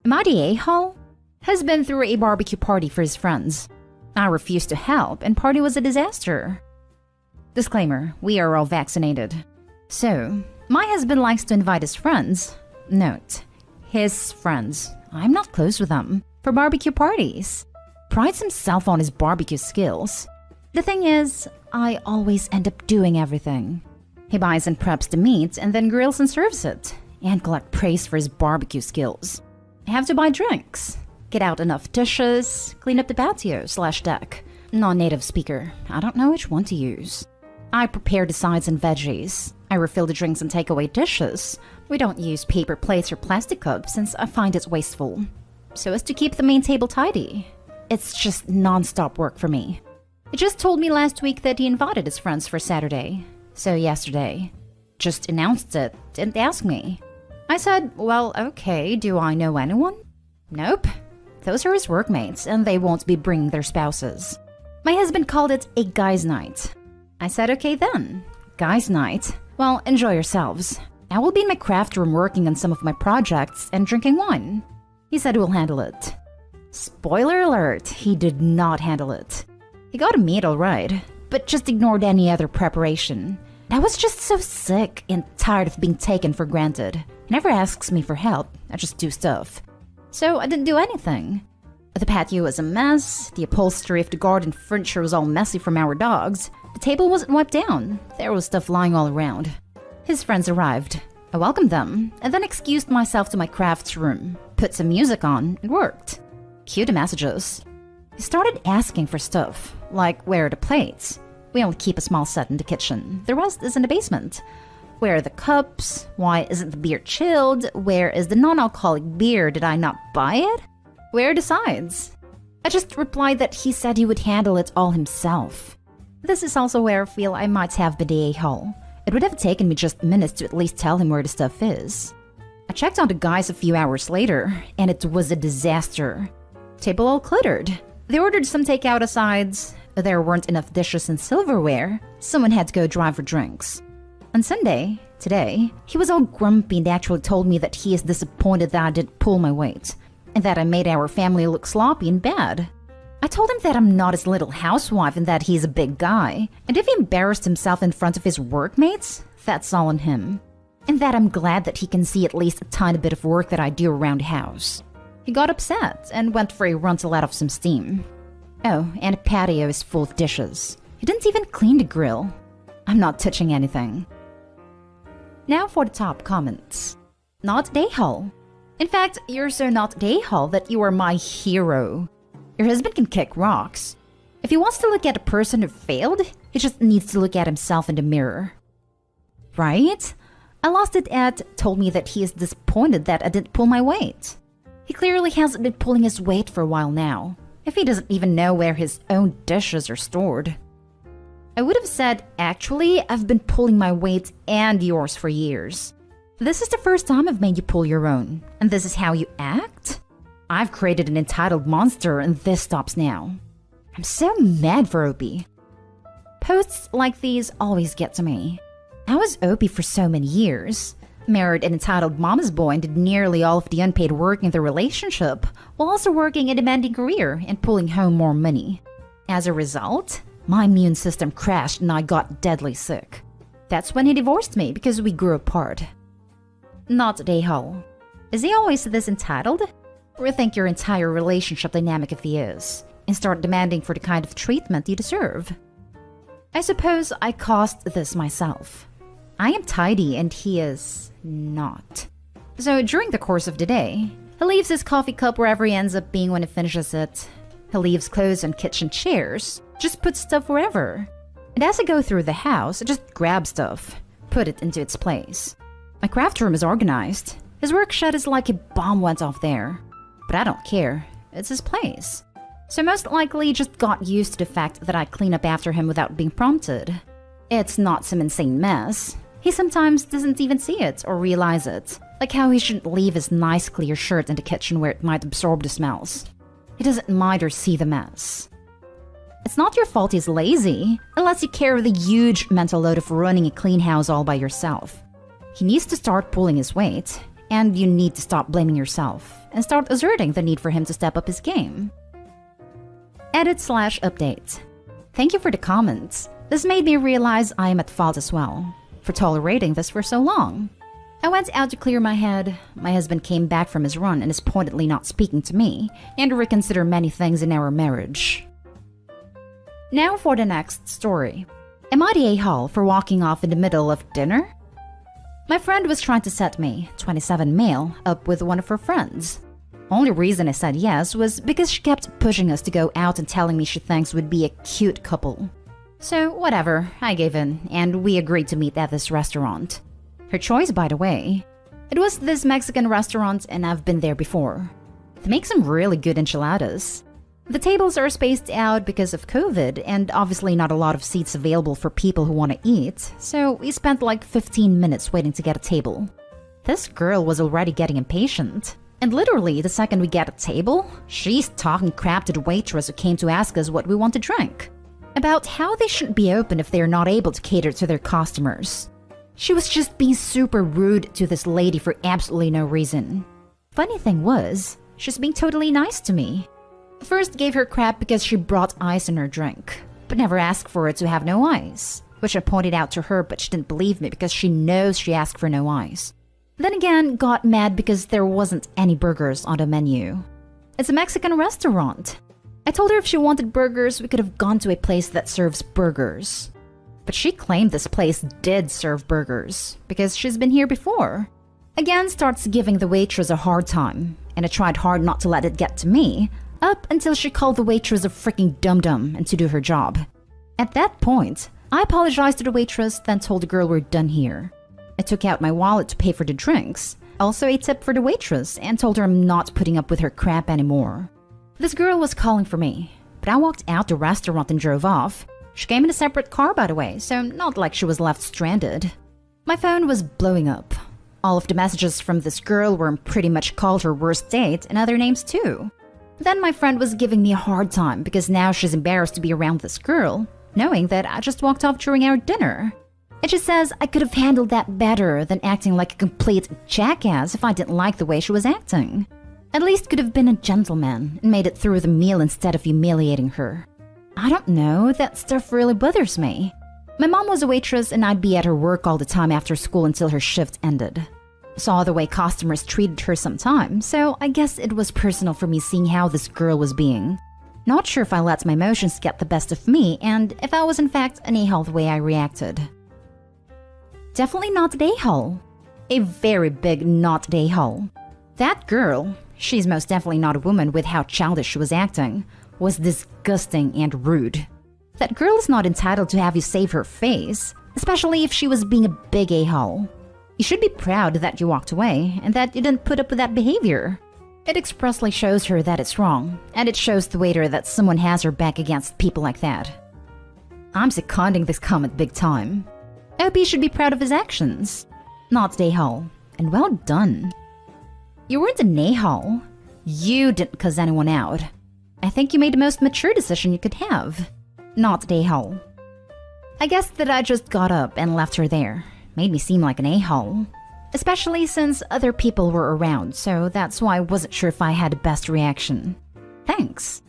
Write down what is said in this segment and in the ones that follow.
Am I the a-hole? Has been through a barbecue party for his friends. I refused to help and party was a disaster. Disclaimer, we are all vaccinated. So, my husband likes to invite his friends. Note, his friends. I'm not close with them. For barbecue parties. Prides himself on his barbecue skills. The thing is, I always end up doing everything. He buys and preps the meat and then grills and serves it. And collect praise for his barbecue skills. I have to buy drinks. Get out enough dishes, clean up the patio/deck. Non-native speaker, I don't know which one to use. I prepare the sides and veggies. I refill the drinks and take away dishes. We don't use paper plates or plastic cups since I find it wasteful. So as to keep the main table tidy. It's just non-stop work for me. He just told me last week that he invited his friends for Saturday. So yesterday. Just announced it, didn't ask me. I said, well, okay, do I know anyone? Nope. Those are his workmates, and they won't be bringing their spouses. My husband called it a guy's night. I said, okay then. Guy's night. Well, enjoy yourselves. I will be in my craft room working on some of my projects and drinking wine. He said we'll handle it. Spoiler alert, he did not handle it. He got a meat alright, but just ignored any other preparation. I was just so sick and tired of being taken for granted. He never asks me for help, I just do stuff. So I didn't do anything. The patio was a mess, the upholstery of the garden furniture was all messy from our dogs, the table wasn't wiped down, there was stuff lying all around. His friends arrived. I welcomed them, and then excused myself to my crafts room, put some music on, and worked. Cue the messages. He started asking for stuff, like where are the plates? We only keep a small set in the kitchen, the rest is in the basement. Where are the cups? Why isn't the beer chilled? Where is the non-alcoholic beer? Did I not buy it? Where are the sides? I just replied that he said he would handle it all himself. This is also where I feel I might have been the a-hole. It would have taken me just minutes to at least tell him where the stuff is. I checked on the guys a few hours later, and it was a disaster. Table all cluttered. They ordered some takeout asides. There weren't enough dishes and silverware. Someone had to go drive for drinks. On Sunday, today, he was all grumpy and actually told me that he is disappointed that I didn't pull my weight, and that I made our family look sloppy and bad. I told him that I'm not his little housewife and that he's a big guy, and if he embarrassed himself in front of his workmates, that's all on him. And that I'm glad that he can see at least a tiny bit of work that I do around the house. He got upset and went for a run to let off some steam. Oh, and the patio is full of dishes. He didn't even clean the grill. I'm not touching anything. Now for the top comments. Not a-hole. In fact, you're so not a-hole that you are my hero. Your husband can kick rocks. If he wants to look at a person who failed, he just needs to look at himself in the mirror. Right? I lost it at told me that he is disappointed that I didn't pull my weight. He clearly hasn't been pulling his weight for a while now, if he doesn't even know where his own dishes are stored. I would have said, actually, I've been pulling my weight and yours for years. This is the first time I've made you pull your own, and this is how you act? I've created an entitled monster and this stops now. I'm so mad for Opie. Posts like these always get to me. I was Opie for so many years. Married an entitled mama's boy and did nearly all of the unpaid work in the relationship, while also working a demanding career and pulling home more money. As a result, my immune system crashed and I got deadly sick. That's when he divorced me because we grew apart. Not a-hole. Is he always this entitled? Rethink your entire relationship dynamic if he is, and start demanding for the kind of treatment you deserve. I suppose I caused this myself. I am tidy and he is not. So during the course of the day, he leaves his coffee cup wherever he ends up being when he finishes it. He leaves clothes on kitchen chairs, just puts stuff wherever. And as I go through the house, I just grab stuff, put it into its place. My craft room is organized. His work shed is like a bomb went off there. But I don't care. It's his place. So most likely he just got used to the fact that I clean up after him without being prompted. It's not some insane mess. He sometimes doesn't even see it or realize it. Like how he shouldn't leave his nice clear shirt in the kitchen where it might absorb the smells. He doesn't mind or see the mess. It's not your fault he's lazy, unless you carry the huge mental load of running a clean house all by yourself. He needs to start pulling his weight, and you need to stop blaming yourself and start asserting the need for him to step up his game. Edit/update. Thank you for the comments. This made me realize I am at fault as well for tolerating this for so long. I went out to clear my head. My husband came back from his run and is pointedly not speaking to me, and to reconsider many things in our marriage. Now for the next story. Am I the a-hole for walking off in the middle of dinner? My friend was trying to set me, 27 male, up with one of her friends. Only reason I said yes was because she kept pushing us to go out and telling me she thinks we'd be a cute couple. So whatever, I gave in, and we agreed to meet at this restaurant. Her choice, by the way. It was this Mexican restaurant, and I've been there before. They make some really good enchiladas. The tables are spaced out because of COVID, and obviously not a lot of seats available for people who want to eat, so we spent like 15 minutes waiting to get a table. This girl was already getting impatient, and literally the second we get a table, she's talking crap to the waitress who came to ask us what we want to drink, about how they shouldn't be open if they're not able to cater to their customers. She was just being super rude to this lady for absolutely no reason. Funny thing was, she's being totally nice to me. First gave her crap because she brought ice in her drink, but never asked for it to have no ice, which I pointed out to her, but she didn't believe me because she knows she asked for no ice. Then again, got mad because there wasn't any burgers on the menu. It's a Mexican restaurant. I told her if she wanted burgers, we could have gone to a place that serves burgers. But she claimed this place did serve burgers because she's been here before. Again, starts giving the waitress a hard time, and I tried hard not to let it get to me, up until she called the waitress a freaking dum-dum and to do her job. At that point, I apologized to the waitress, then told the girl we're done here. I took out my wallet to pay for the drinks, also a tip for the waitress, and told her I'm not putting up with her crap anymore. This girl was calling for me, but I walked out the restaurant and drove off. She came in a separate car, by the way, so not like she was left stranded. My phone was blowing up. All of the messages from this girl were pretty much called her worst date and other names too. Then my friend was giving me a hard time because now she's embarrassed to be around this girl, knowing that I just walked off during our dinner. It just says I could have handled that better than acting like a complete jackass if I didn't like the way she was acting. At least could have been a gentleman and made it through the meal instead of humiliating her. I don't know, that stuff really bothers me. My mom was a waitress and I'd be at her work all the time after school until her shift ended. Saw the way customers treated her sometimes, so I guess it was personal for me seeing how this girl was being. Not sure if I let my emotions get the best of me and if I was in fact an a-hole the way I reacted. Definitely not an a-hole. A very big not an a-hole. That girl, she's most definitely not a woman with how childish she was acting, was disgusting and rude. That girl is not entitled to have you save her face, especially if she was being a big a-hole. You should be proud that you walked away and that you didn't put up with that behavior. It expressly shows her that it's wrong, and it shows the waiter that someone has her back against people like that. I'm seconding this comment big time. OP should be proud of his actions. Not an a-hole, and well done. You weren't an a-hole. You didn't cuss anyone out. I think you made the most mature decision you could have. Not an a-hole. I guess that I just got up and left her there. Made me seem like an a-hole. Especially since other people were around, so that's why I wasn't sure if I had the best reaction. Thanks.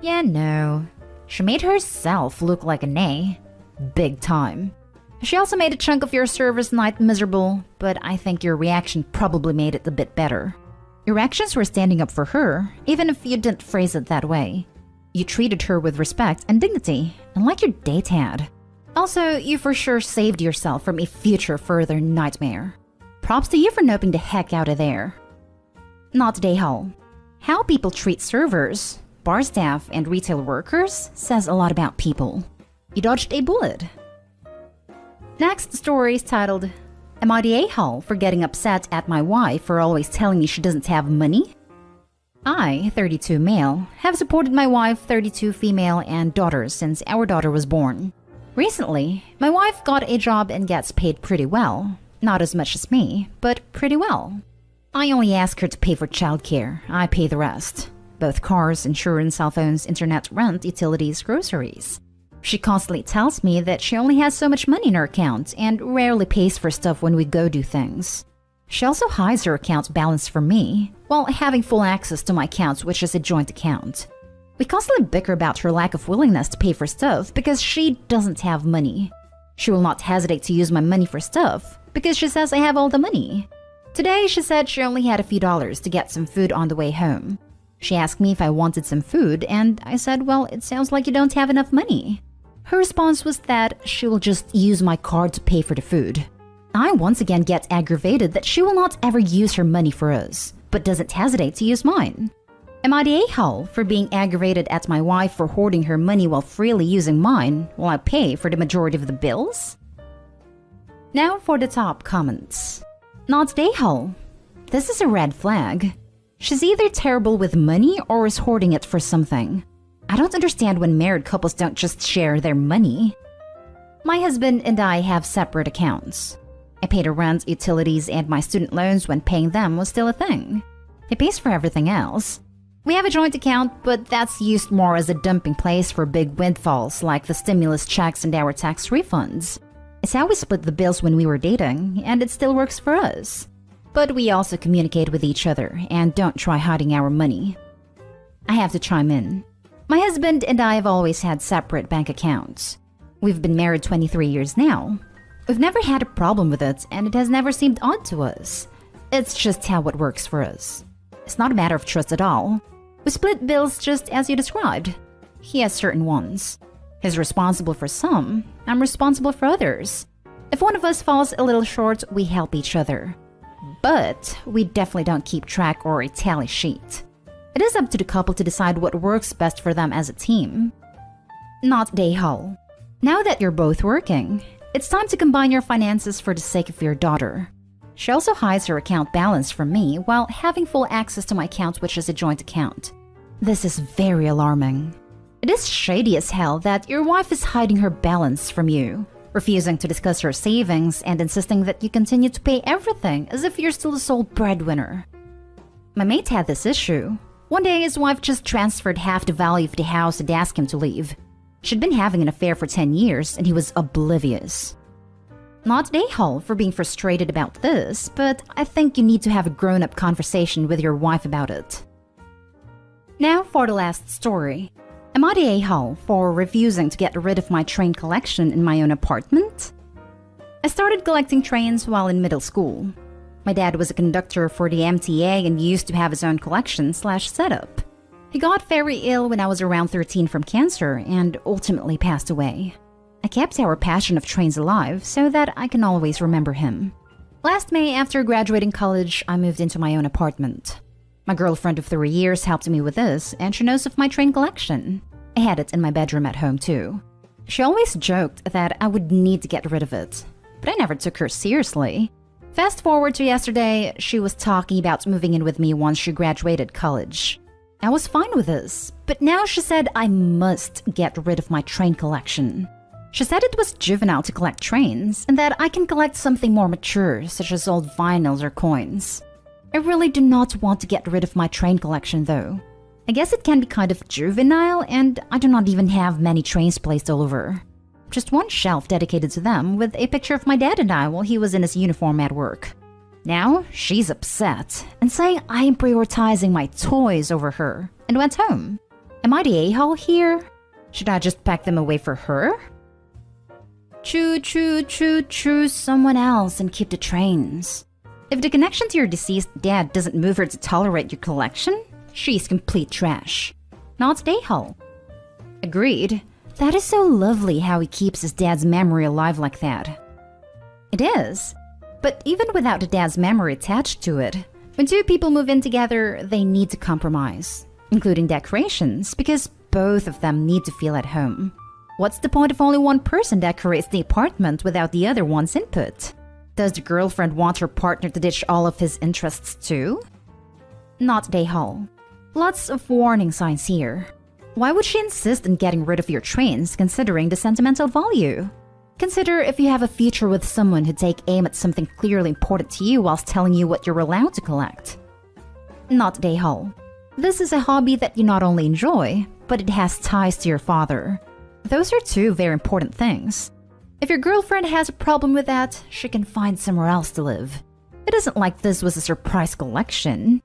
Yeah, no. She made herself look like an A. Big time. She also made a chunk of your service night miserable, but I think your reaction probably made it a bit better. Your actions were standing up for her, even if you didn't phrase it that way. You treated her with respect and dignity, unlike your date had. Also, you for sure saved yourself from a future further nightmare. Props to you for noping the heck out of there. Not an a-hole. How people treat servers, bar staff, and retail workers says a lot about people. You dodged a bullet. Next story is titled, Am I the a-hole for getting upset at my wife for always telling me she doesn't have money? I, 32 male, have supported my wife, 32 female, and daughters since our daughter was born. Recently, my wife got a job and gets paid pretty well. Not as much as me, but pretty well. I only ask her to pay for childcare. I pay the rest. Both cars, insurance, cell phones, internet, rent, utilities, groceries. She constantly tells me that she only has so much money in her account and rarely pays for stuff when we go do things. She also hides her account balance from me, while having full access to my account, which is a joint account. We constantly bicker about her lack of willingness to pay for stuff because she doesn't have money. She will not hesitate to use my money for stuff because she says I have all the money. Today, she said she only had a few dollars to get some food on the way home. She asked me if I wanted some food, and I said, well, it sounds like you don't have enough money. Her response was that she will just use my card to pay for the food. I once again get aggravated that she will not ever use her money for us, but doesn't hesitate to use mine. Am I the a-hole for being aggravated at my wife for hoarding her money while freely using mine while I pay for the majority of the bills? Now for the top comments. Not the a-hole. This is a red flag. She's either terrible with money or is hoarding it for something. I don't understand when married couples don't just share their money. My husband and I have separate accounts. I pay the rent, utilities, and my student loans when paying them was still a thing. He pays for everything else. We have a joint account, but that's used more as a dumping place for big windfalls like the stimulus checks and our tax refunds. It's how we split the bills when we were dating, and it still works for us. But we also communicate with each other and don't try hiding our money. I have to chime in. My husband and I have always had separate bank accounts. We've been married 23 years now. We've never had a problem with it, and it has never seemed odd to us. It's just how it works for us. It's not a matter of trust at all. We split bills just as you described. He has certain ones. He's responsible for some, I'm responsible for others. If one of us falls a little short, we help each other. But we definitely don't keep track or a tally sheet. It is up to the couple to decide what works best for them as a team. Not day haul. Now that you're both working, it's time to combine your finances for the sake of your daughter. She also hides her account balance from me while having full access to my account, which is a joint account. This is very alarming. It is shady as hell that your wife is hiding her balance from you, refusing to discuss her savings and insisting that you continue to pay everything as if you're still the sole breadwinner. My mate had this issue. One day his wife just transferred half the value of the house and asked him to leave. She'd been having an affair for 10 years and he was oblivious. Not an a-hole for being frustrated about this, but I think you need to have a grown-up conversation with your wife about it. Now for the last story. Am I the a-hole for refusing to get rid of my train collection in my own apartment? I started collecting trains while in middle school. My dad was a conductor for the MTA and used to have his own collection/setup. He got very ill when I was around 13 from cancer and ultimately passed away. I kept our passion of trains alive so that I can always remember him. Last May, after graduating college, I moved into my own apartment. My girlfriend of 3 years helped me with this, and she knows of my train collection. I had it in my bedroom at home too. She always joked that I would need to get rid of it, but I never took her seriously. Fast forward to yesterday, she was talking about moving in with me once she graduated college. I was fine with this, but now she said I must get rid of my train collection. She said it was juvenile to collect trains and that I can collect something more mature, such as old vinyls or coins. I really do not want to get rid of my train collection though. I guess it can be kind of juvenile, and I do not even have many trains placed all over. Just one shelf dedicated to them with a picture of my dad and I while he was in his uniform at work. Now she's upset and saying I am prioritizing my toys over her and went home. Am I the a-hole here? Should I just pack them away for her? Choose someone else and keep the trains. If the connection to your deceased dad doesn't move her to tolerate your collection, she's complete trash. Not the a-hole. Agreed. That is so lovely how he keeps his dad's memory alive like that. It is. But even without the dad's memory attached to it, when two people move in together, they need to compromise, including decorations, because both of them need to feel at home. What's the point if only one person decorates the apartment without the other one's input? Does the girlfriend want her partner to ditch all of his interests too? Not the a-hole. Lots of warning signs here. Why would she insist on getting rid of your trains considering the sentimental value? Consider if you have a future with someone who take aim at something clearly important to you whilst telling you what you're allowed to collect. Not the a-hole. This is a hobby that you not only enjoy, but it has ties to your father. Those are two very important things. If your girlfriend has a problem with that, she can find somewhere else to live. It isn't like this was a surprise collection.